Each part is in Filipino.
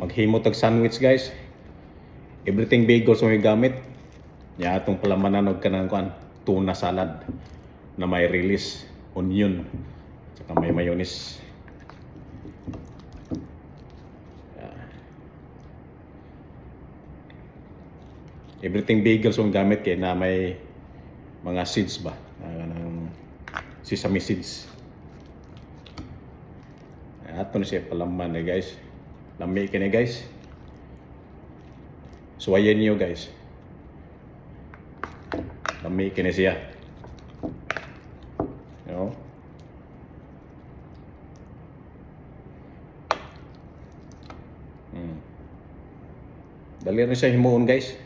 Maghimo tag sandwich guys. Everything bagels mo gamit. Ya atong palamanan og kanang kuan, tuna salad na may release, onion, saka may mayonnaise. Everything bagels mo gamit kay na may mga seeds ba, kanang sesame seeds. Ato na siya palaman eh guys. Lami kini guys. Suwayan niyo guys. Lami kini siya. No? Dali rin siya himuon guys.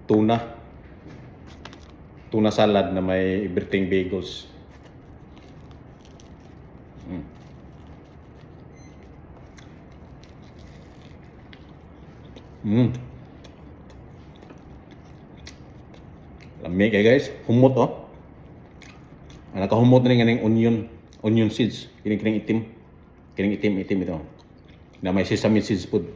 Tuna salad na may everything bagels. Lami kay guys, humot oh. Nakahumot na rin onion seeds, kining itim. Kining itim ito. Na may sesame seeds food.